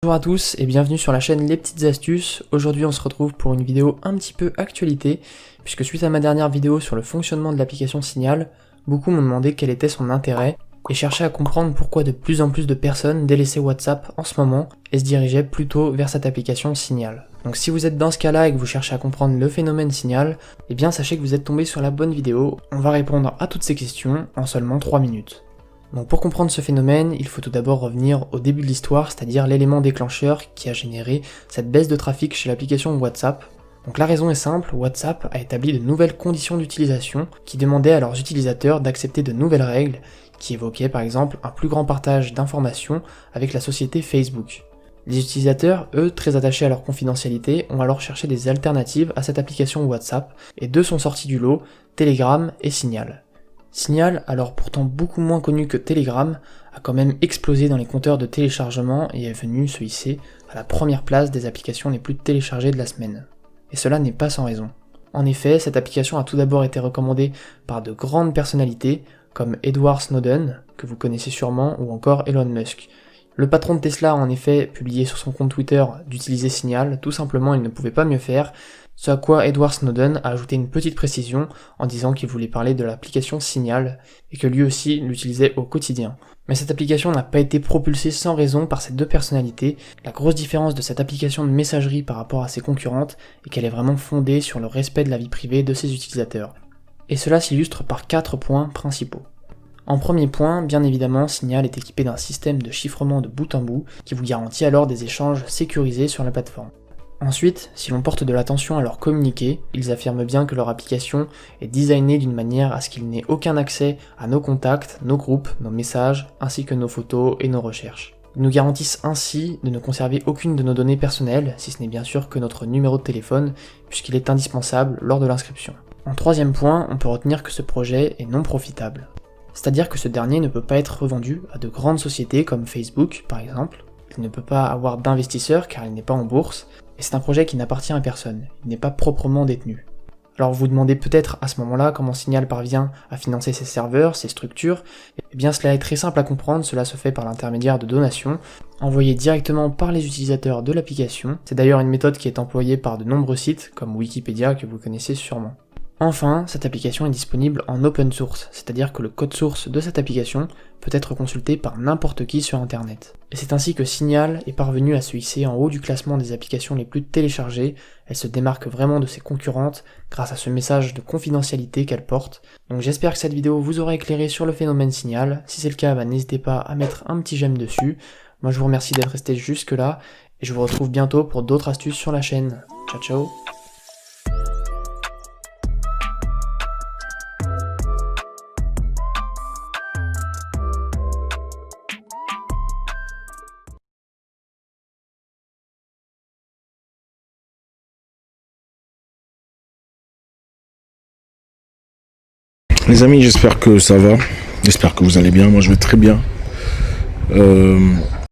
Bonjour à tous et bienvenue sur la chaîne Les Petites Astuces. Aujourd'hui on se retrouve pour une vidéo un petit peu actualité, puisque suite à ma dernière vidéo sur le fonctionnement de l'application Signal, beaucoup m'ont demandé quel était son intérêt et cherchaient à comprendre pourquoi de plus en plus de personnes délaissaient WhatsApp en ce moment et se dirigeaient plutôt vers cette application Signal. Donc si vous êtes dans ce cas-là et que vous cherchez à comprendre le phénomène Signal, eh bien sachez que vous êtes tombé sur la bonne vidéo. On va répondre à toutes ces questions en seulement 3 minutes. Donc pour comprendre ce phénomène, il faut tout d'abord revenir au début de l'histoire, c'est-à-dire l'élément déclencheur qui a généré cette baisse de trafic chez l'application WhatsApp. Donc la raison est simple, WhatsApp a établi de nouvelles conditions d'utilisation qui demandaient à leurs utilisateurs d'accepter de nouvelles règles, qui évoquaient par exemple un plus grand partage d'informations avec la société Facebook. Les utilisateurs, eux, très attachés à leur confidentialité, ont alors cherché des alternatives à cette application WhatsApp, et deux sont sortis du lot, Telegram et Signal. Signal, alors pourtant beaucoup moins connu que Telegram, a quand même explosé dans les compteurs de téléchargement et est venu se hisser à la première place des applications les plus téléchargées de la semaine. Et cela n'est pas sans raison. En effet, cette application a tout d'abord été recommandée par de grandes personnalités comme Edward Snowden, que vous connaissez sûrement, ou encore Elon Musk. Le patron de Tesla a en effet publié sur son compte Twitter d'utiliser Signal, tout simplement il ne pouvait pas mieux faire, ce à quoi Edward Snowden a ajouté une petite précision en disant qu'il voulait parler de l'application Signal et que lui aussi l'utilisait au quotidien. Mais cette application n'a pas été propulsée sans raison par ces deux personnalités. La grosse différence de cette application de messagerie par rapport à ses concurrentes est qu'elle est vraiment fondée sur le respect de la vie privée de ses utilisateurs. Et cela s'illustre par 4 points principaux. En premier point, bien évidemment, Signal est équipé d'un système de chiffrement de bout en bout qui vous garantit alors des échanges sécurisés sur la plateforme. Ensuite, si l'on porte de l'attention à leur communiqué, ils affirment bien que leur application est designée d'une manière à ce qu'il n'ait aucun accès à nos contacts, nos groupes, nos messages, ainsi que nos photos et nos recherches. Ils nous garantissent ainsi de ne conserver aucune de nos données personnelles, si ce n'est bien sûr que notre numéro de téléphone, puisqu'il est indispensable lors de l'inscription. En troisième point, on peut retenir que ce projet est non profitable. C'est-à-dire que ce dernier ne peut pas être revendu à de grandes sociétés comme Facebook par exemple, il ne peut pas avoir d'investisseurs car il n'est pas en bourse, et c'est un projet qui n'appartient à personne, il n'est pas proprement détenu. Alors vous vous demandez peut-être à ce moment-là comment Signal parvient à financer ses serveurs, ses structures. Eh bien cela est très simple à comprendre, cela se fait par l'intermédiaire de donations, envoyées directement par les utilisateurs de l'application. C'est d'ailleurs une méthode qui est employée par de nombreux sites comme Wikipédia que vous connaissez sûrement. Enfin, cette application est disponible en open source, c'est-à-dire que le code source de cette application peut être consulté par n'importe qui sur internet. Et c'est ainsi que Signal est parvenu à se hisser en haut du classement des applications les plus téléchargées. Elle se démarque vraiment de ses concurrentes grâce à ce message de confidentialité qu'elle porte. Donc j'espère que cette vidéo vous aura éclairé sur le phénomène Signal. Si c'est le cas, n'hésitez pas à mettre un petit j'aime dessus. Moi je vous remercie d'être resté jusque là, et je vous retrouve bientôt pour d'autres astuces sur la chaîne. Ciao ciao. Les amis, j'espère que ça va, j'espère que vous allez bien, moi je vais très bien.